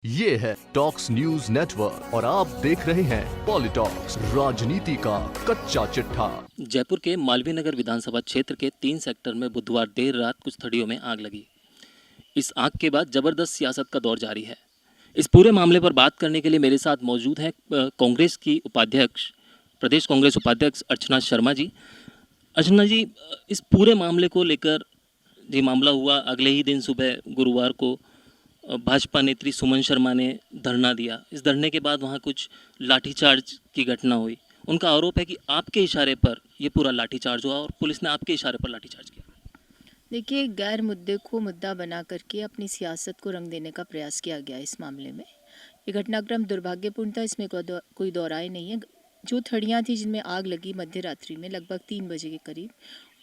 ये है talks news network और आप देख रहे हैं पॉलिटॉक्स, राजनीति का कच्चा चिट्ठा। जयपुर के मालवीय नगर विधानसभा क्षेत्र के 3 सेक्टर में बुधवार देर रात कुछ थड़ियों में आग लगी। इस आग के बाद जबरदस्त सियासत का दौर जारी है। इस पूरे मामले पर बात करने के लिए मेरे साथ मौजूद हैं कांग्रेस की उपाध्यक्ष, प्रदेश कांग्रेस उपाध्यक्ष अर्चना शर्मा जी। अर्चना जी, इस पूरे मामले को लेकर ये मामला हुआ, अगले ही दिन सुबह गुरुवार को भाजपा नेत्री सुमन शर्मा ने धरना दिया। इस धरने के बाद वहाँ कुछ लाठीचार्ज की घटना हुई। उनका आरोप है कि आपके इशारे पर ये पूरा लाठीचार्ज हुआ और पुलिस ने आपके इशारे पर लाठीचार्ज किया। देखिए, गैर मुद्दे को मुद्दा बना करके अपनी सियासत को रंग देने का प्रयास किया गया इस मामले में। ये घटनाक्रम दुर्भाग्यपूर्ण था, इसमें कोई दो राय नहीं है। जो थड़ियाँ थी जिनमें आग लगी मध्य रात्रि में लगभग 3 बजे के करीब,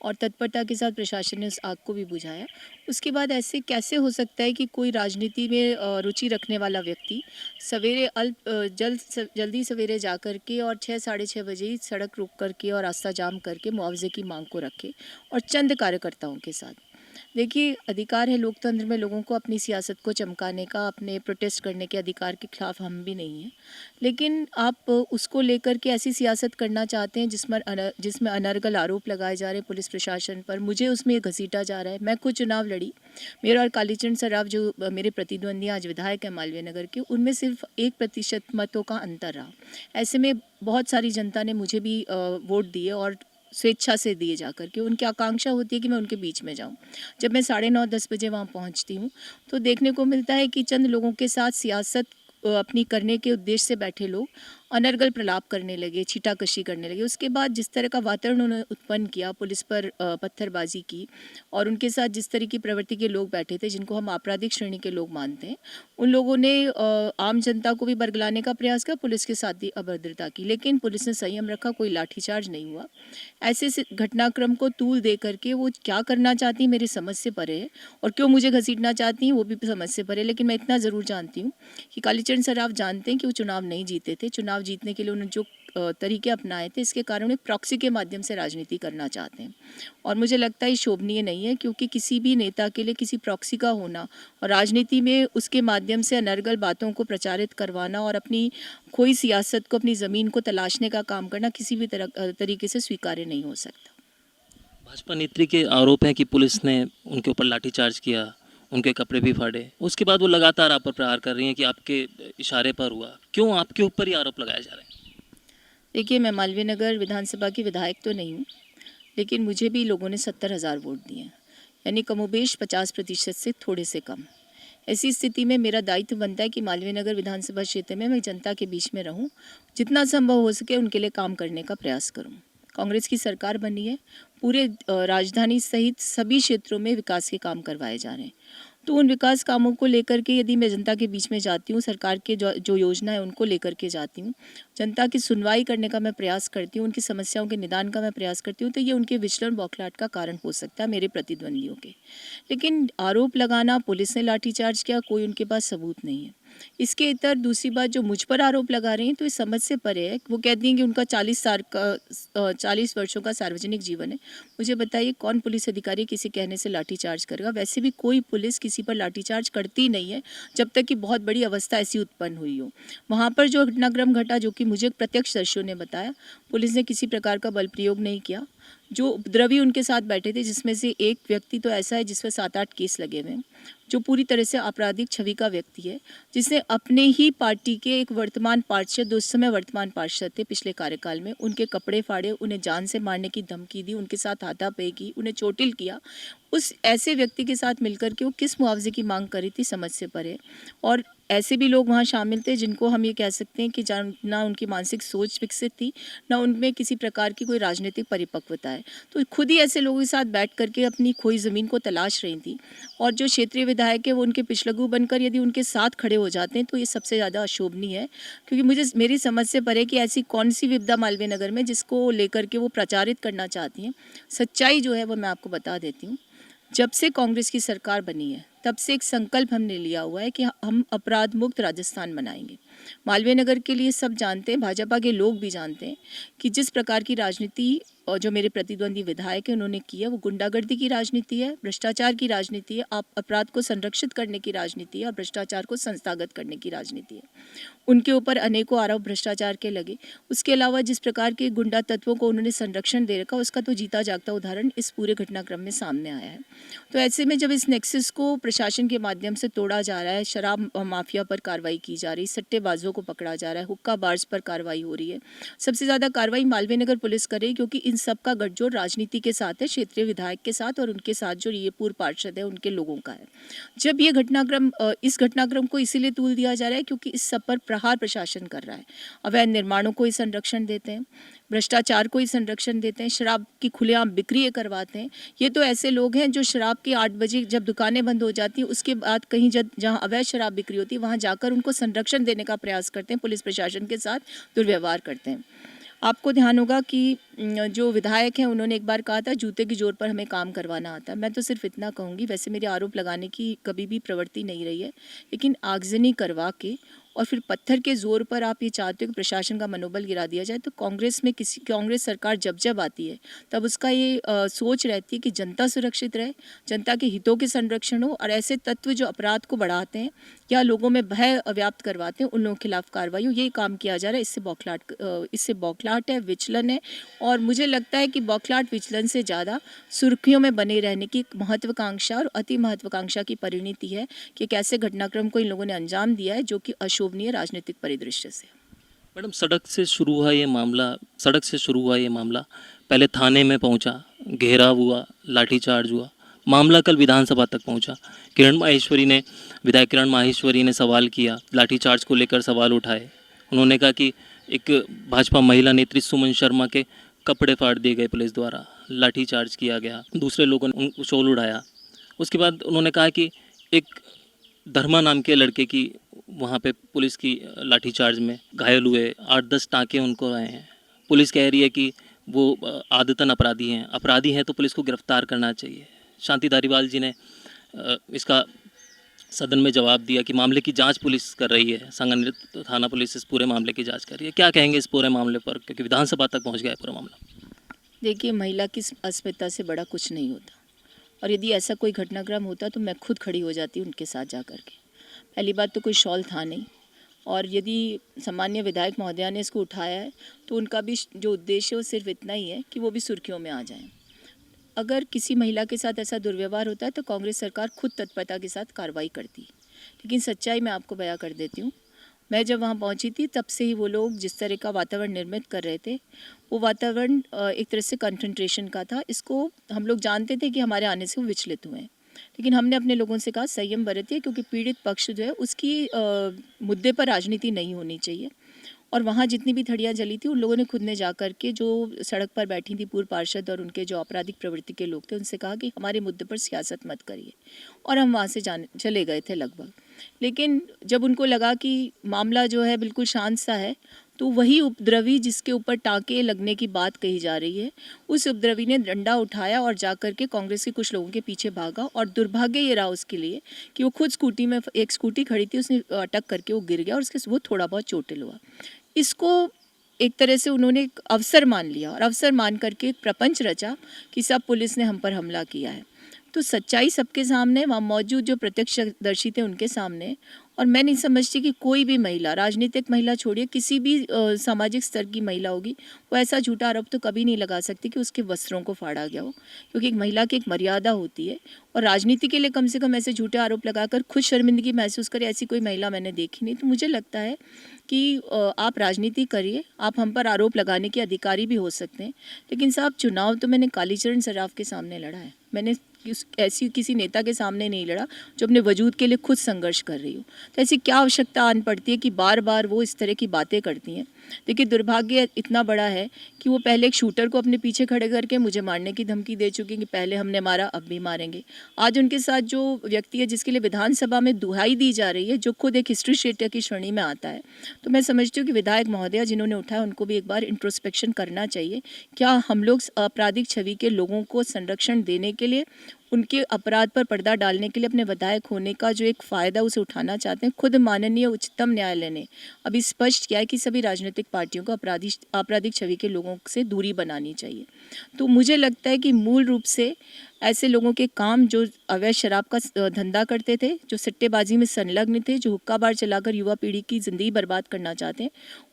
और तत्परता के साथ प्रशासन ने उस आग को भी बुझाया। उसके बाद ऐसे कैसे हो सकता है कि कोई राजनीति में रुचि रखने वाला व्यक्ति सवेरे जल्दी सवेरे जा कर के और 6 साढ़े 6 बजे ही सड़क रोक करके और रास्ता जाम करके मुआवजे की मांग को रखे, और चंद कार्यकर्ताओं के साथ। देखिए, अधिकार है लोकतंत्र में लोगों को अपनी सियासत को चमकाने का, अपने प्रोटेस्ट करने के अधिकार के खिलाफ हम भी नहीं हैं, लेकिन आप उसको लेकर के ऐसी सियासत करना चाहते हैं जिसमें अनर्गल आरोप लगाए जा रहे हैं पुलिस प्रशासन पर। मुझे उसमें घसीटा जा रहा है। मैं खुद चुनाव लड़ी, मेरा और कालीचरण सराफ जो मेरे प्रतिद्वंदी आज विधायक हैं मालवीय नगर के, उनमें सिर्फ 1% मतों का अंतर रहा। ऐसे में बहुत सारी जनता ने मुझे भी वोट दिए और स्वेच्छा से दिए जाकर के। उनकी आकांक्षा होती है कि मैं उनके बीच में जाऊं। जब मैं 9:30-10 बजे वहां पहुंचती हूं तो देखने को मिलता है कि चंद लोगों के साथ सियासत अपनी करने के उद्देश्य से बैठे लोग अनर्गल प्रलाप करने लगे, छीटाकशी करने लगे। उसके बाद जिस तरह का वातावरण उन्होंने उत्पन्न किया, पुलिस पर पत्थरबाजी की, और उनके साथ जिस तरह की प्रवृत्ति के लोग बैठे थे जिनको हम आपराधिक श्रेणी के लोग मानते हैं, उन लोगों ने आम जनता को भी बरगलाने का प्रयास किया, पुलिस के साथ भी अभद्रता की, लेकिन पुलिस ने संयम रखा, कोई लाठीचार्ज नहीं हुआ। ऐसे घटनाक्रम को तूल दे करके वो क्या करना चाहती हैं मेरी समझ से परे है, और क्यों मुझे घसीटना चाहती हैं वो भी समझ से परे। लेकिन मैं इतना ज़रूर जानती हूँ कि कालीचरण सराफ जानते हैं कि वो चुनाव नहीं जीते थे। चुनाव जीतने के लिए उन्होंने जो तरीके अपनाए थे, इसके कारण वे प्रॉक्सी के माध्यम से राजनीति करना चाहते हैं, और मुझे लगता है ये शोभनीय नहीं है, क्योंकि किसी भी नेता के लिए किसी प्रॉक्सी का होना और राजनीति में उसके माध्यम से अनर्गल बातों को प्रचारित करवाना और अपनी खोई सियासत को, अपनी ज़मीन को तलाशने का काम करना किसी भी तरीके से स्वीकार्य नहीं हो सकता। भाजपा नेत्री के आरोप है कि पुलिस ने उनके ऊपर लाठीचार्ज किया, उनके कपड़े भी फाड़े। उसके बाद वो लगातार आप पर प्रहार कर रही हैं कि आपके इशारे पर हुआ। क्यों आपके ऊपर ही आरोप लगाए जा रहे हैं? देखिए, मैं मालवीय नगर विधानसभा की विधायक तो नहीं हूँ, लेकिन मुझे भी लोगों ने 70,000 वोट दिए हैं, यानी कमोबेश 50% से थोड़े से कम। ऐसी स्थिति में मेरा दायित्व बनता है कि मालवीय नगर विधानसभा क्षेत्र में मैं जनता के बीच में रहूं, जितना संभव हो सके उनके लिए काम करने का प्रयास करूं। कांग्रेस की सरकार बनी है, पूरे राजधानी सहित सभी क्षेत्रों में विकास के काम करवाए जा रहे हैं। तो उन विकास कामों को लेकर के यदि मैं जनता के बीच में जाती हूँ, सरकार के जो योजना है उनको लेकर के जाती हूँ, जनता की सुनवाई करने का मैं प्रयास करती हूँ, उनकी समस्याओं के निदान का मैं प्रयास करती हूँ, तो ये उनके विचलन बौखलाहट का कारण हो सकता है, मेरे प्रतिद्वंदियों के। लेकिन आरोप लगाना, पुलिस ने लाठीचार्ज किया, कोई उनके पास सबूत नहीं है। इसके इतर दूसरी बात, जो मुझ पर आरोप लगा रहे हैं तो इस समझ से परे है। वो कहती हैं कि उनका 40 वर्षों का सार्वजनिक जीवन है। मुझे बताइए, कौन पुलिस अधिकारी किसी कहने से लाठीचार्ज करेगा? वैसे भी कोई पुलिस किसी पर लाठीचार्ज करती नहीं है जब तक कि बहुत बड़ी अवस्था ऐसी उत्पन्न हुई हो। वहाँ पर जो घटनाक्रम घटा, जो कि मुझे प्रत्यक्षदर्शियों ने बताया, पुलिस ने किसी प्रकार का बल प्रयोग नहीं किया। जो उपद्रवी उनके साथ बैठे थे, जिसमें से एक व्यक्ति तो ऐसा है जिस पर 7-8 केस लगे हुए हैं, जो पूरी तरह से आपराधिक छवि का व्यक्ति है, जिसने अपने ही पार्टी के एक वर्तमान पार्षद, उस समय वर्तमान पार्षद थे पिछले कार्यकाल में, उनके कपड़े फाड़े, उन्हें जान से मारने की धमकी दी, उनके साथ हाथापाई की, उन्हें चोटिल किया। उस ऐसे व्यक्ति के साथ मिलकर के वो किस मुआवजे की मांग करी थी, समझ से परे। और ऐसे भी लोग वहाँ शामिल थे जिनको हम ये कह सकते हैं कि ना उनकी मानसिक सोच विकसित थी, ना उनमें किसी प्रकार की कोई राजनीतिक परिपक्वता है। तो खुद ही ऐसे लोगों के साथ बैठ करके अपनी खोई ज़मीन को तलाश रही थी, और जो क्षेत्रीय विधायक है वो उनके पिछलगू बनकर यदि उनके साथ खड़े हो जाते हैं तो ये सबसे ज़्यादा अशोभनीय है। क्योंकि मेरी समझ से परे कि ऐसी कौन सी विपदा मालवीय नगर में जिसको लेकर के वो प्रचारित करना चाहती हैं। सच्चाई जो है वो मैं आपको बता देती हूँ। जब से कांग्रेस की सरकार बनी है, तब से एक संकल्प हमने लिया हुआ है कि हम अपराध मुक्त राजस्थान बनाएंगे। मालवीय नगर के लिए सब जानते हैं, भाजपा के लोग भी जानते हैं कि जिस प्रकार की राजनीति जो मेरे प्रतिद्वंदी विधायक हैं उन्होंने की है वो गुंडागर्दी की राजनीति है, भ्रष्टाचार की राजनीति है, आप अपराध को संरक्षित करने की राजनीति है और भ्रष्टाचार को संस्थागत करने की राजनीति है। उनके ऊपर अनेकों आरोप भ्रष्टाचार के लगे। उसके अलावा जिस प्रकार के गुंडा तत्वों को उन्होंने संरक्षण दे रखा उसका तो जीता जागता उदाहरण इस पूरे घटनाक्रम में सामने आया है। तो ऐसे में जब इस नेक्सस को प्रशासन के माध्यम से तोड़ा जा रहा है, शराब माफिया पर कार्रवाई की जा रही है, सट्टेबाजों को पकड़ा जा रहा है, हुक्का बार्स पर कार्रवाई हो रही है, सबसे ज़्यादा कार्रवाई मालवीय नगर पुलिस करे क्योंकि इन सब का गठजोड़ राजनीति के साथ है, क्षेत्रीय विधायक के साथ और उनके साथ जो ये पूर्व पार्षद है उनके लोगों का है। जब ये इस घटनाक्रम को इसीलिए तूल दिया जा रहा है क्योंकि इस सब पर प्रहार प्रशासन कर रहा है। अवैध निर्माणों को ही संरक्षण देते हैं, भ्रष्टाचार को ही संरक्षण देते हैं, शराब की खुलेआम बिक्री ये करवाते हैं। ये तो ऐसे लोग हैं जो शराब के 8 बजे जब दुकानें बंद हो जाती हैं उसके बाद कहीं जहाँ अवैध शराब बिक्री होती है वहाँ जाकर उनको संरक्षण देने का प्रयास करते हैं, पुलिस प्रशासन के साथ दुर्व्यवहार करते हैं। आपको ध्यान होगा कि जो विधायक हैं उन्होंने एक बार कहा था जूते की जोर पर हमें काम करवाना आता है। मैं तो सिर्फ इतना कहूँगी, वैसे मेरे आरोप लगाने की कभी भी प्रवृत्ति नहीं रही है, लेकिन आगजनी करवा के और फिर पत्थर के जोर पर आप ये चाहते हो कि प्रशासन का मनोबल गिरा दिया जाए, तो कांग्रेस सरकार जब आती है तब उसका ये सोच रहती है कि जनता सुरक्षित रहे, जनता के हितों के संरक्षण हो और ऐसे तत्व जो अपराध को बढ़ाते हैं या लोगों में भय व्याप्त करवाते हैं उन लोगों के खिलाफ कार्रवाई हो, यही काम किया जा रहा है। इससे बौखलाहट है, विचलन है और मुझे लगता है कि बौखलाहट विचलन से ज़्यादा सुर्खियों में बने रहने की महत्वाकांक्षा और अति महत्वाकांक्षा की परिणति है कि एक ऐसे घटनाक्रम को इन लोगों ने अंजाम दिया है जो कि अशोभनीय राजनीतिक परिदृश्य से। मैडम, सड़क से शुरू हुआ ये मामला पहले थाने में पहुंचा, घेराव हुआ, लाठीचार्ज हुआ, मामला कल विधानसभा तक पहुंचा। विधायक किरण माहेश्वरी ने सवाल किया, लाठीचार्ज को लेकर सवाल उठाए। उन्होंने कहा कि एक भाजपा महिला नेत्री सुमन शर्मा के कपड़े फाड़ दिए गए पुलिस द्वारा, लाठीचार्ज किया गया, दूसरे लोगों ने उनको शोल उड़ाया। उसके बाद उन्होंने कहा कि एक धर्मा नाम के लड़के की वहाँ पे पुलिस की लाठीचार्ज में घायल हुए, 8-10 टाँके उनको आए हैं। पुलिस कह रही है कि वो आदतन अपराधी हैं तो पुलिस को गिरफ्तार करना चाहिए। शांति धारीवाल जी ने इसका सदन में जवाब दिया कि मामले की जांच पुलिस कर रही है, संघनित थाना पुलिस इस पूरे मामले की जांच कर रही है। क्या कहेंगे इस पूरे मामले पर, क्योंकि विधानसभा तक पहुंच गया है पूरा मामला? देखिए, महिला की अस्मिता से बड़ा कुछ नहीं होता और यदि ऐसा कोई घटनाक्रम होता तो मैं खुद खड़ी हो जाती उनके साथ जा कर के। पहली बात तो कोई शॉल था नहीं और यदि सम्मान्य विधायक महोदया ने इसको उठाया है तो उनका भी जो उद्देश्य है वो सिर्फ इतना ही है कि वो भी सुर्खियों में आ जाएं। अगर किसी महिला के साथ ऐसा दुर्व्यवहार होता है तो कांग्रेस सरकार खुद तत्परता के साथ कार्रवाई करती है, लेकिन सच्चाई मैं आपको बयां कर देती हूँ। मैं जब वहाँ पहुँची थी तब से ही वो लोग जिस तरह का वातावरण निर्मित कर रहे थे वो वातावरण एक तरह से कन्फ्रंटेशन का था। इसको हम लोग जानते थे कि हमारे आने से वो विचलित हुए हैं, लेकिन हमने अपने लोगों से कहा संयम बरतिए क्योंकि पीड़ित पक्ष जो है उसकी मुद्दे पर राजनीति नहीं होनी चाहिए। और वहाँ जितनी भी थड़ियाँ जली थी उन लोगों ने खुद ने जा कर के जो सड़क पर बैठी थी पूर्व पार्षद और उनके जो आपराधिक प्रवृत्ति के लोग थे उनसे कहा कि हमारे मुद्दे पर सियासत मत करिए, और हम वहाँ से चले गए थे लगभग। लेकिन जब उनको लगा कि मामला जो है बिल्कुल शांत सा है तो वही उपद्रवी जिसके ऊपर टाँके लगने की बात कही जा रही है उस उपद्रवी ने डंडा उठाया और जाकर के कांग्रेस के कुछ लोगों के पीछे भागा और दुर्भाग्य ये रहा उसके लिए कि वो खुद एक स्कूटी खड़ी थी, उसने अटक करके वो गिर गया और उसके वो थोड़ा बहुत चोटिल हुआ। इसको एक तरह से उन्होंने एक अवसर मान लिया और अवसर मान करके एक प्रपंच रचा कि सब पुलिस ने हम पर हमला किया है। तो सच्चाई सबके सामने, वहाँ मौजूद जो प्रत्यक्षदर्शी थे उनके सामने, और मैं नहीं समझती कि कोई भी महिला, राजनीतिक महिला छोड़िए, किसी भी सामाजिक स्तर की महिला होगी वो ऐसा झूठा आरोप तो कभी नहीं लगा सकती कि उसके वस्त्रों को फाड़ा गया हो, क्योंकि एक महिला की एक मर्यादा होती है और राजनीति के लिए कम से कम ऐसे झूठे आरोप लगाकर खुद शर्मिंदगी महसूस करे ऐसी कोई महिला मैंने देखी नहीं। तो मुझे लगता है कि आप राजनीति करिए, आप हम पर आरोप लगाने के अधिकारी भी हो सकते हैं, लेकिन साहब चुनाव तो मैंने कालीचरण सराफ के सामने लड़ा है, मैंने ऐसी किसी नेता के सामने नहीं लड़ा जो अपने वजूद के लिए खुद संघर्ष कर रही हो। तो ऐसी क्या आवश्यकता आन पड़ती है कि बार बार वो इस तरह की बातें करती हैं। देखिए, दुर्भाग्य इतना बड़ा है कि वो पहले एक शूटर को अपने पीछे खड़े करके मुझे मारने की धमकी दे चुकी कि पहले हमने मारा अब भी मारेंगे। आज उनके साथ जो व्यक्ति है जिसके लिए विधानसभा में दुहाई दी जा रही है, जो खुद एक हिस्ट्री शीटर की श्रेणी में आता है, तो मैं समझती हूँ कि विधायक महोदया जिन्होंने उठाया उनको भी एक बार इंट्रोस्पेक्शन करना चाहिए। क्या हम लोग आपराधिक छवि के लोगों को संरक्षण देने के लिए उनके अपराध पर पर्दा डालने के लिए अपने विधायक होने का जो एक फ़ायदा उसे उठाना चाहते हैं। खुद माननीय उच्चतम न्यायालय ने अभी स्पष्ट किया है कि सभी राजनीतिक पार्टियों को आपराधिक छवि के लोगों से दूरी बनानी चाहिए। तो मुझे लगता है कि मूल रूप से ऐसे लोगों के काम जो अवैध शराब का धंधा करते थे, जो सट्टेबाजी में संलग्न थे, जो हुक्का बार चलाकर युवा पीढ़ी की ज़िंदगी बर्बाद करना चाहते हैं,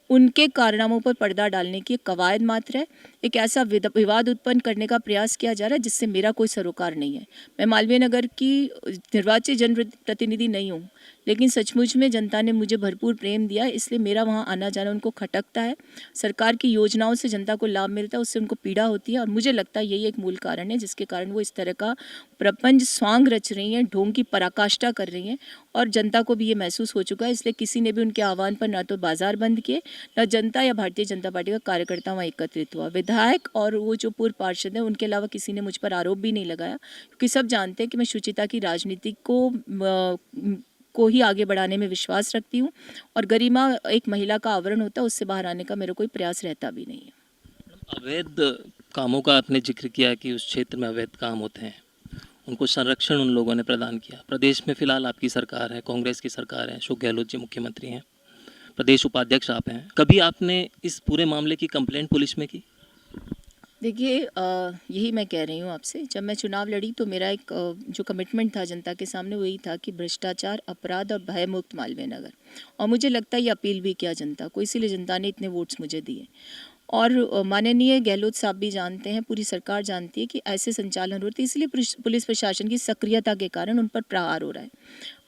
उनके कारनामों पर पर्दा डालने की एक कवायद मात्र है। एक ऐसा विवाद उत्पन्न करने का प्रयास किया जा रहा है जिससे मेरा कोई सरोकार नहीं है। मैं मालवीय नगर की निर्वाचित जनप्रतिनिधि नहीं हूँ, लेकिन सचमुच में जनता ने मुझे भरपूर प्रेम दिया, इसलिए मेरा वहाँ आना जाना उनको खटकता है। सरकार की योजनाओं से जनता को लाभ मिलता है, उससे उनको पीड़ा होती है, और मुझे लगता है यही एक मूल कारण है जिसके कारण वो इस तरह का प्रपंच स्वांग रच रही हैं, ढोंग की पराकाष्ठा कर रही हैं, और जनता को भी ये महसूस हो चुका है। इसलिए किसी ने भी उनके आह्वान पर ना तो बाजार बंद किए, न जनता या भारतीय जनता पार्टी का कार्यकर्ता वहाँ एकत्रित हुआ। विधायक और वो जो पूर्व पार्षद हैं, उनके अलावा किसी ने मुझ पर आरोप भी नहीं लगाया, क्योंकि सब जानते हैं कि मैं शुचिता की राजनीति को ही आगे बढ़ाने में विश्वास रखती हूँ, और गरिमा एक महिला का आवरण होता है, उससे बाहर आने का मेरा कोई प्रयास रहता भी नहीं है। अवैध कामों का आपने जिक्र किया कि उस क्षेत्र में अवैध काम होते हैं, उनको संरक्षण उन लोगों ने प्रदान किया। प्रदेश में फिलहाल आपकी सरकार है, कांग्रेस की सरकार है, अशोक गहलोत जी मुख्यमंत्री हैं, प्रदेश उपाध्यक्ष आप हैं। कभी आपने इस पूरे मामले की कंप्लेंट पुलिस में की? देखिए, यही मैं कह रही हूँ आपसे, जब मैं चुनाव लड़ी तो मेरा एक जो कमिटमेंट था जनता के सामने वही था कि भ्रष्टाचार, अपराध और भय मुक्त मालवीय नगर, और मुझे लगता है ये अपील भी किया जनता को, इसीलिए जनता ने इतने वोट्स मुझे दिए। और माननीय गहलोत साहब भी जानते हैं, पूरी सरकार जानती है कि ऐसे संचालन होते हैं, इसलिए पुलिस प्रशासन की सक्रियता के कारण उन पर प्रहार हो रहा है।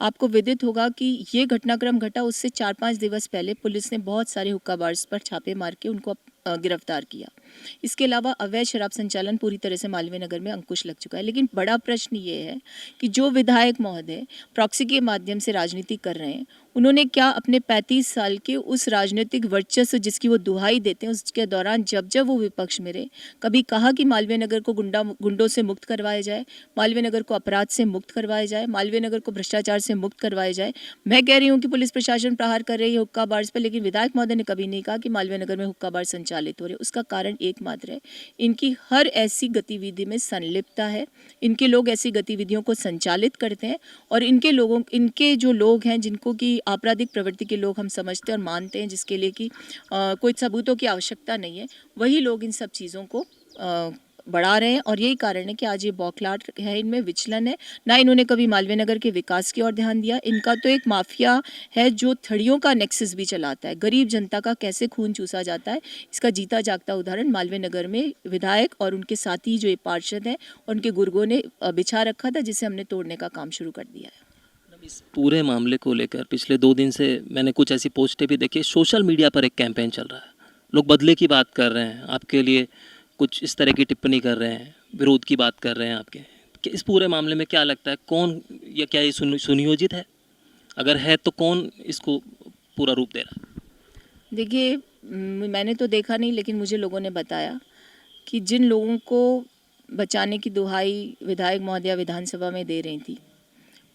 आपको विदित होगा कि ये घटनाक्रम घटा उससे 4-5 दिवस पहले पुलिस ने बहुत सारे हुक्का बार्स पर छापे मार के उनको गिरफ्तार किया। इसके अलावा अवैध शराब संचालन पूरी तरह से मालवीय नगर में अंकुश लग चुका है। लेकिन बड़ा प्रश्न ये है कि जो विधायक महोदय प्रॉक्सी के माध्यम से राजनीति कर रहे हैं, उन्होंने क्या अपने 35 साल के उस राजनीतिक वर्चस्व जिसकी वो दुहाई देते हैं, उसके दौरान जब जब वो विपक्ष में रहे, कभी कहा कि मालवीय नगर को गुंडों से मुक्त करवाया जाए, मालवीय नगर को अपराध से मुक्त करवाया जाए, मालवीय नगर को भ्रष्टाचार से मुक्त करवाया जाए? मैं कह रही हूँ कि पुलिस प्रशासन प्रहार कर रही है हुक्का बार्स पर, लेकिन विधायक महोदय ने कभी नहीं कहा कि मालवीय नगर में हुक्का बार संचालित हो रहे। उसका कारण एकमात्र है, इनकी हर ऐसी गतिविधि में संलिप्तता है, इनके लोग ऐसी गतिविधियों को संचालित करते हैं, और इनके जो लोग हैं जिनको कि आपराधिक प्रवृत्ति के लोग हम समझते हैं और मानते हैं, जिसके लिए कि कोई सबूतों की आवश्यकता नहीं है, वही लोग इन सब चीज़ों को बढ़ा रहे हैं। और यही कारण है कि आज ये बौखलाहट है, इनमें विचलन है। ना इन्होंने कभी मालवीय नगर के विकास की ओर ध्यान दिया। इनका तो एक माफिया है जो थड़ियों का नेक्सस भी चलाता है। गरीब जनता का कैसे खून चूसा जाता है, इसका जीता जागता उदाहरण मालवीय नगर में विधायक और उनके साथी जो पार्षद हैं, उनके गुर्गों ने बिछा रखा था, जिसे हमने तोड़ने का काम शुरू कर दिया है। इस पूरे मामले को लेकर पिछले 2 दिन से मैंने कुछ ऐसी पोस्टें भी देखी। सोशल मीडिया पर एक कैंपेन चल रहा है, लोग बदले की बात कर रहे हैं, आपके लिए कुछ इस तरह की टिप्पणी कर रहे हैं, विरोध की बात कर रहे हैं आपके। कि इस पूरे मामले में क्या लगता है, कौन या क्या ये सुनियोजित है? अगर है तो कौन इसको पूरा रूप दे रहा है? देखिए, मैंने तो देखा नहीं, लेकिन मुझे लोगों ने बताया कि जिन लोगों को बचाने की दुहाई विधायक महोदया विधानसभा में दे रही थी,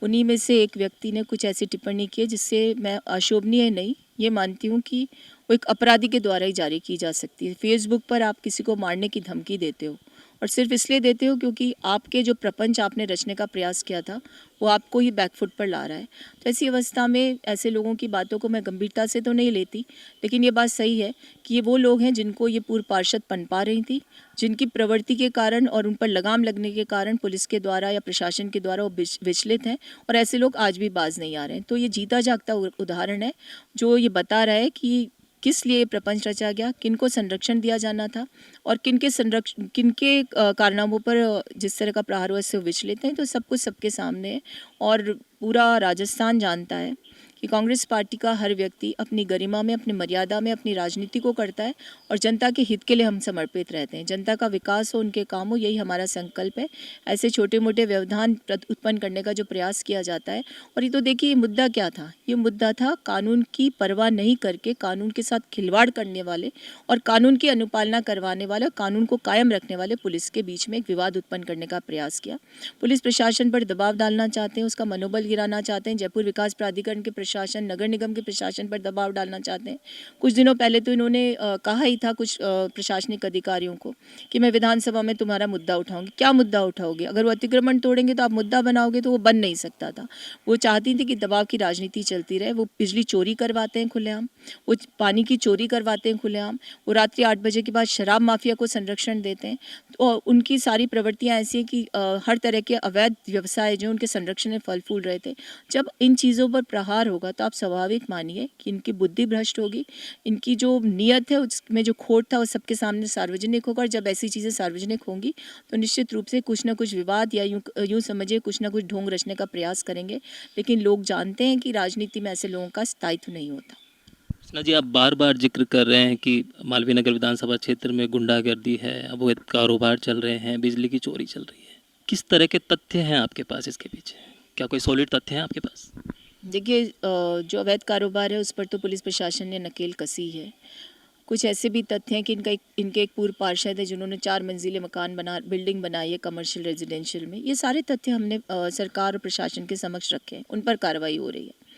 उन्हीं में से एक व्यक्ति ने कुछ ऐसी टिप्पणी की है जिससे मैं अशोभनीय नहीं ये मानती हूँ कि वो एक अपराधी के द्वारा ही जारी की जा सकती है। फेसबुक पर आप किसी को मारने की धमकी देते हो, और सिर्फ इसलिए देते हो क्योंकि आपके जो प्रपंच आपने रचने का प्रयास किया था वो आपको ही बैकफुट पर ला रहा है। तो ऐसी अवस्था में ऐसे लोगों की बातों को मैं गंभीरता से तो नहीं लेती, लेकिन ये बात सही है कि ये वो लोग हैं जिनको ये पूर्व पार्षद पनपा रही थी, जिनकी प्रवृत्ति के कारण और उन पर लगाम लगने के कारण पुलिस के द्वारा या प्रशासन के द्वारा वो विचलित हैं, और ऐसे लोग आज भी बाज नहीं आ रहे हैं। तो ये जीता जागता उदाहरण है जो ये बता रहा है कि किस लिए प्रपंच रचा गया, किनको संरक्षण दिया जाना था, और किनके कारनामों पर जिस तरह का प्रहार हुआ इससे विचलित हैं। तो सब कुछ सबके सामने है, और पूरा राजस्थान जानता है कि कांग्रेस पार्टी का हर व्यक्ति अपनी गरिमा में, अपनी मर्यादा में अपनी राजनीति को करता है, और जनता के हित के लिए हम समर्पित रहते हैं। जनता का विकास हो, उनके काम हो, यही हमारा संकल्प है। ऐसे छोटे मोटे व्यवधान उत्पन्न करने का जो प्रयास किया जाता है, और ये तो देखिए ये मुद्दा क्या था, ये मुद्दा था कानून की परवाह नहीं करके कानून के साथ खिलवाड़ करने वाले और कानून की अनुपालना करवाने वाले, कानून को कायम रखने वाले पुलिस के बीच में एक विवाद उत्पन्न करने का प्रयास किया। पुलिस प्रशासन पर दबाव डालना चाहते हैं, उसका मनोबल गिराना चाहते हैं। जयपुर विकास प्राधिकरण के प्रशासन, नगर निगम के प्रशासन पर दबाव डालना चाहते हैं। कुछ दिनों पहले तो इन्होंने कहा ही था कुछ प्रशासनिक अधिकारियों को कि मैं विधानसभा में तुम्हारा मुद्दा उठाऊंगी। क्या मुद्दा उठाओगे? अगर वो अतिक्रमण तोड़ेंगे तो आप मुद्दा बनाओगे, तो वो बन नहीं सकता था। वो चाहती थी कि दबाव की राजनीति चलती रहे। वो बिजली चोरी करवाते हैं खुलेआम, वो पानी की चोरी करवाते हैं खुलेआम, वो रात्रि 8 बजे के बाद शराब माफिया को संरक्षण देते हैं। तो उनकी सारी प्रवृत्तियां ऐसी हैं कि हर तरह के अवैध व्यवसाय जो उनके संरक्षण में फल फूल रहे थे। जब इन चीज़ों पर प्रहार होगा तो आप स्वाभाविक मानिए कि इनकी बुद्धि भ्रष्ट होगी, इनकी जो नियत है उसमें जो खोट था वो सबके सामने सार्वजनिक होगा। और जब ऐसी चीज़ें सार्वजनिक होंगी तो निश्चित रूप से कुछ ना कुछ विवाद या यूँ समझिए कुछ ना कुछ ढोंग रचने का प्रयास करेंगे। लेकिन लोग जानते हैं कि राजनीति में ऐसे लोगों का स्थायित्व नहीं होता। कृष्णा जी, आप बार बार जिक्र कर रहे हैं कि मालवीय नगर विधानसभा क्षेत्र में गुंडागर्दी है, अवैध कारोबार चल रहे हैं, बिजली की चोरी चल रही है। किस तरह के तथ्य हैं आपके पास इसके पीछे? क्या कोई सॉलिड तथ्य हैं आपके पास? देखिए, जो अवैध कारोबार है उस पर तो पुलिस प्रशासन ने नकेल कसी है। कुछ ऐसे भी तथ्य हैं कि इनके एक पूर्व पार्षद है जिन्होंने 4 मंजिले बिल्डिंग बनाई है कमर्शियल रेजिडेंशियल में। ये सारे तथ्य हमने सरकार और प्रशासन के समक्ष रखे हैं, उन पर कार्रवाई हो रही है।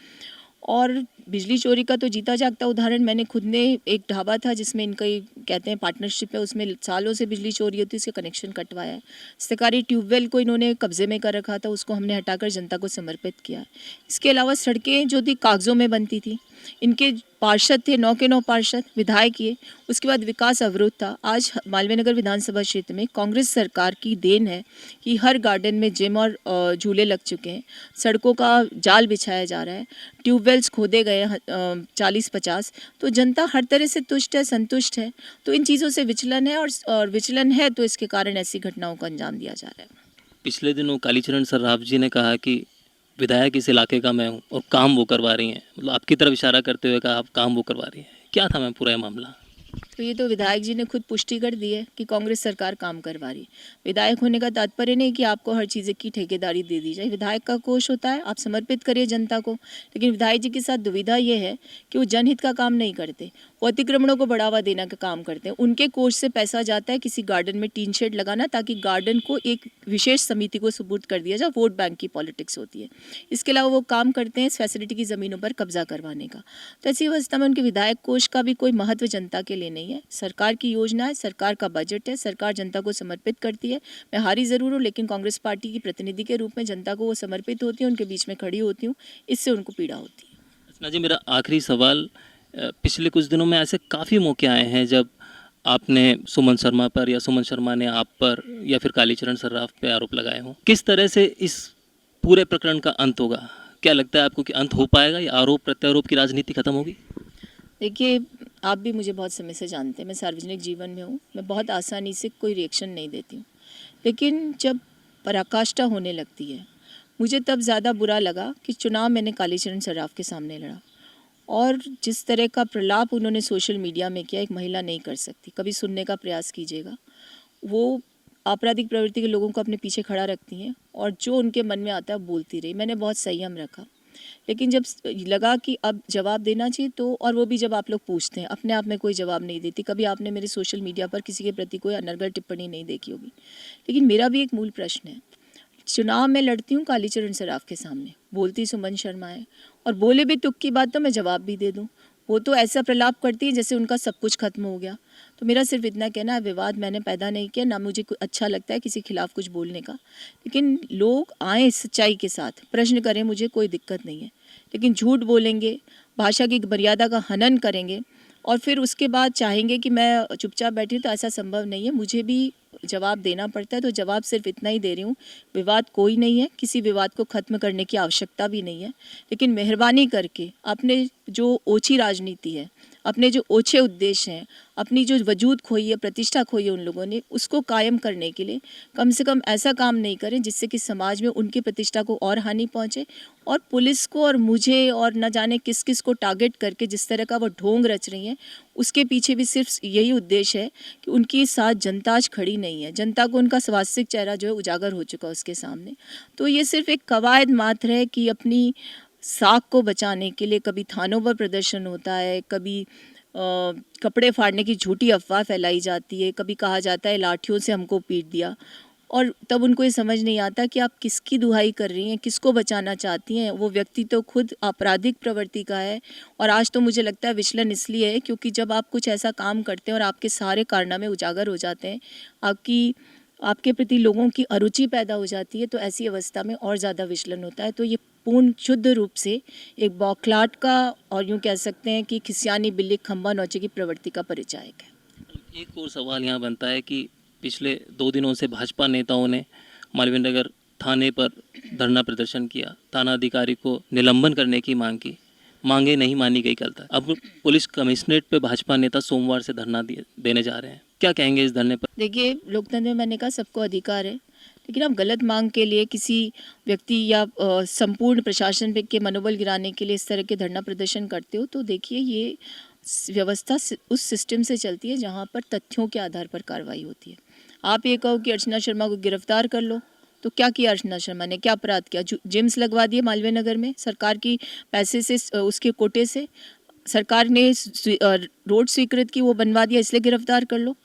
और बिजली चोरी का तो जीता जागता उदाहरण मैंने खुद ने, एक ढाबा था जिसमें इनका कहते हैं पार्टनरशिप है, उसमें सालों से बिजली चोरी होती है, उसके कनेक्शन कटवाया है। सरकारी ट्यूबवेल को इन्होंने कब्जे में कर रखा था, उसको हमने हटाकर जनता को समर्पित किया है। इसके अलावा सड़कें जो थी कागजों में बनती थी, इनके पार्षद थे, 9 के 9 पार्षद विधायक किए, उसके बाद विकास अवरुद्ध था। आज मालवीय नगर विधानसभा क्षेत्र में कांग्रेस सरकार की देन है कि हर गार्डन में जिम और झूले लग चुके हैं, सड़कों का जाल बिछाया जा रहा है, ट्यूबवेल्स खोदे गए 40-50। तो जनता हर तरह से तुष्ट है, संतुष्ट है। तो इन चीज़ों से विचलन है और विचलन है तो इसके कारण ऐसी घटनाओं को अंजाम दिया जा रहा है। पिछले दिनों कालीचरण सर्राफ जी ने कहा कि विधायक इस इलाके का मैं हूँ और काम वो करवा रही हैं, मतलब आपकी तरफ इशारा करते हुए कहा आप काम वो करवा रही हैं। क्या था मैं पूरा मामला? तो ये तो विधायक जी ने खुद पुष्टि कर दी है कि कांग्रेस सरकार काम करवा रही है। विधायक होने का तात्पर्य नहीं कि आपको हर चीज़ की ठेकेदारी दे दी जाए। विधायक का कोष होता है, आप समर्पित करिए जनता को। लेकिन विधायक जी के साथ दुविधा ये है कि वो जनहित का काम नहीं करते, वो अतिक्रमणों को बढ़ावा देने का काम करते हैं। उनके कोष से पैसा जाता है किसी गार्डन में टीन शेड लगाना, ताकि गार्डन को एक विशेष समिति को सुपुर्द कर दिया जाए। वोट बैंक की पॉलिटिक्स होती है। इसके अलावा वो काम करते हैं इस फैसिलिटी की ज़मीनों पर कब्जा करवाने का। तो ऐसी अवस्था में उनके विधायक कोष का भी कोई महत्व जनता के लिए नहीं है। सरकार की योजना है, सरकार का बजट है, सरकार जनता को समर्पित करती है। मैं हारी ज़रूर हूँ, लेकिन कांग्रेस पार्टी की प्रतिनिधि के रूप में जनता को वो समर्पित होती है, उनके बीच में खड़ी होती हूँ, इससे उनको पीड़ा होती है। कृष्णा जी, मेरा आखिरी सवाल, पिछले कुछ दिनों में ऐसे काफ़ी मौके आए हैं जब आपने सुमन शर्मा पर या सुमन शर्मा ने आप पर या फिर कालीचरण सर्राफ पे आरोप लगाए हों। किस तरह से इस पूरे प्रकरण का अंत होगा? क्या लगता है आपको कि अंत हो पाएगा या आरोप प्रत्यारोप की राजनीति खत्म होगी? देखिए, आप भी मुझे बहुत समय से जानते हैं, मैं सार्वजनिक जीवन में हूँ, मैं बहुत आसानी से कोई रिएक्शन नहीं देती हूँ। लेकिन जब पराकाष्ठा होने लगती है, मुझे तब ज़्यादा बुरा लगा कि चुनाव मैंने कालीचरण सर्राफ के सामने लड़ा, और जिस तरह का प्रलाप उन्होंने सोशल मीडिया में किया, एक महिला नहीं कर सकती। कभी सुनने का प्रयास कीजिएगा। वो आपराधिक प्रवृत्ति के लोगों को अपने पीछे खड़ा रखती हैं और जो उनके मन में आता है बोलती रही। मैंने बहुत संयम रखा, लेकिन जब लगा कि अब जवाब देना चाहिए तो, और वो भी जब आप लोग पूछते हैं, अपने आप में कोई जवाब नहीं देती। कभी आपने मेरे सोशल मीडिया पर किसी के प्रति कोई अनर्गल टिप्पणी नहीं देखी होगी। लेकिन मेरा भी एक मूल प्रश्न है, चुनाव में लड़ती हूँ कालीचरण सर्राफ के सामने, बोलती सुमन शर्मा है, और बोले भी तुक की बात तो मैं जवाब भी दे दूँ। वो तो ऐसा प्रलाप करती है जैसे उनका सब कुछ खत्म हो गया। तो मेरा सिर्फ इतना कहना है, विवाद मैंने पैदा नहीं किया, ना मुझे अच्छा लगता है किसी खिलाफ कुछ बोलने का। लेकिन लोग आए सच्चाई के साथ, प्रश्न करें, मुझे कोई दिक्कत नहीं है। लेकिन झूठ बोलेंगे, भाषा की मर्यादा का हनन करेंगे और फिर उसके बाद चाहेंगे कि मैं चुपचाप बैठी हूँ, तो ऐसा संभव नहीं है। मुझे भी जवाब देना पड़ता है। तो जवाब सिर्फ इतना ही दे रही हूँ, विवाद कोई नहीं है, किसी विवाद को ख़त्म करने की आवश्यकता भी नहीं है। लेकिन मेहरबानी करके अपने जो ओछी राजनीति है, अपने जो ओछे उद्देश्य हैं, अपनी जो वजूद खोई है, प्रतिष्ठा खोई है उन लोगों ने, उसको कायम करने के लिए कम से कम ऐसा काम नहीं करें जिससे कि समाज में उनकी प्रतिष्ठा को और हानि पहुंचे। और पुलिस को और मुझे और न जाने किस किस को टारगेट करके जिस तरह का वो ढोंग रच रही हैं, उसके पीछे भी सिर्फ यही उद्देश्य है कि उनकी साथ जनता आज खड़ी नहीं है। जनता को उनका वास्तविक चेहरा जो है उजागर हो चुका है उसके सामने। तो ये सिर्फ एक कवायद मात्र है कि अपनी साख को बचाने के लिए कभी थानों पर प्रदर्शन होता है, कभी कपड़े फाड़ने की झूठी अफवाह फैलाई जाती है, कभी कहा जाता है लाठियों से हमको पीट दिया। और तब उनको ये समझ नहीं आता कि आप किसकी दुहाई कर रही हैं, किसको बचाना चाहती हैं। वो व्यक्ति तो खुद आपराधिक प्रवृत्ति का है। और आज तो मुझे लगता है विचलन इसलिए है क्योंकि जब आप कुछ ऐसा काम करते हैं और आपके सारे कारनामे उजागर हो जाते हैं, आपके प्रति लोगों की अरुचि पैदा हो जाती है, तो ऐसी अवस्था में और ज़्यादा विचलन होता है। तो ये पूर्ण शुद्ध रूप से एक बौखलाहट का और यूँ कह सकते हैं कि खिसियानी बिल्ली खंबा नोचे की प्रवृत्ति का परिचायक है। एक और सवाल यहाँ बनता है कि पिछले 2 दिनों से भाजपा नेताओं ने मालवीय नगर थाने पर धरना प्रदर्शन किया, थाना अधिकारी को निलंबन करने की मांग की, मांगे नहीं मानी गई कल तक। अब पुलिस कमिश्नरेट पे भाजपा नेता सोमवार से धरना देने जा रहे हैं, क्या कहेंगे इस धरने पर? देखिए, लोकतंत्र में मैंने कहा सबको अधिकार है, लेकिन आप गलत मांग के लिए किसी व्यक्ति या संपूर्ण प्रशासन पे के मनोबल गिराने के लिए इस तरह के धरना प्रदर्शन करते हो तो देखिए ये व्यवस्था उस सिस्टम से चलती है जहाँ पर तथ्यों के आधार पर कार्रवाई होती है। आप ये कहो कि अर्चना शर्मा को गिरफ्तार कर लो, तो क्या किया अर्चना शर्मा ने, क्या अपराध किया? जिम्स लगवा दिए मालवीय नगर में सरकार की पैसे से, उसके कोटे से सरकार ने रोड स्वीकृत की, वो बनवा दिया, इसलिए गिरफ्तार कर लो।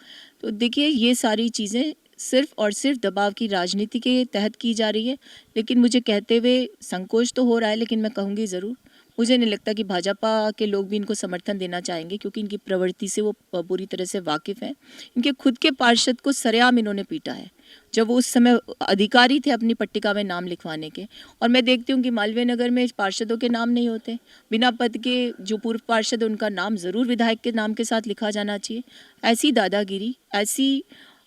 तो देखिए ये सारी चीज़ें सिर्फ और सिर्फ दबाव की राजनीति के तहत की जा रही है। लेकिन मुझे कहते हुए संकोच तो हो रहा है, लेकिन मैं कहूँगी ज़रूर, मुझे नहीं लगता कि भाजपा के लोग भी इनको समर्थन देना चाहेंगे क्योंकि इनकी प्रवृत्ति से वो पूरी तरह से वाकिफ़ हैं। इनके खुद के पार्षद को सरेआम इन्होंने पीटा है जब वो उस समय अधिकारी थे अपनी पट्टिका में नाम लिखवाने के। और मैं देखती हूँ कि मालवीय नगर में पार्षदों के नाम नहीं होते, बिना पद के जो पूर्व पार्षद उनका नाम ज़रूर विधायक के नाम के साथ लिखा जाना चाहिए। ऐसी दादागिरी, ऐसी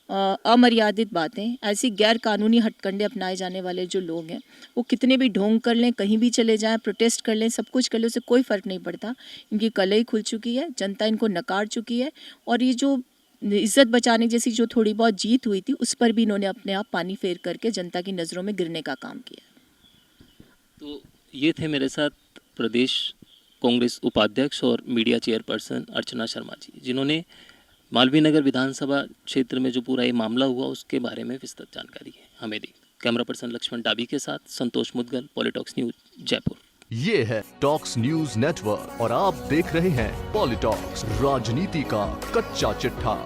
अमर्यादित बातें, ऐसी गैर कानूनी हथकंडे अपनाए जाने वाले जो लोग हैं वो कितने भी ढोंग कर लें, कहीं भी चले जाएं, प्रोटेस्ट कर लें, सब कुछ कर लें, उससे कोई फ़र्क नहीं पड़ता। इनकी कलई खुल चुकी है, जनता इनको नकार चुकी है और ये जो इज्जत बचाने जैसी जो थोड़ी बहुत जीत हुई थी उस पर भी इन्होंने अपने आप पानी फेर करके जनता की नज़रों में गिरने का काम किया। तो ये थे मेरे साथ प्रदेश कांग्रेस उपाध्यक्ष और मीडिया चेयरपर्सन अर्चना शर्मा जी, जिन्होंने मालवीय नगर विधानसभा क्षेत्र में जो पूरा ये मामला हुआ उसके बारे में विस्तृत जानकारी हमें दी। कैमरा पर्सन लक्ष्मण डाबी के साथ संतोष मुदगल, पॉलिटॉक्स न्यूज, जयपुर। ये है टॉक्स न्यूज नेटवर्क और आप देख रहे हैं पॉलिटॉक्स, राजनीति का कच्चा चिट्ठा।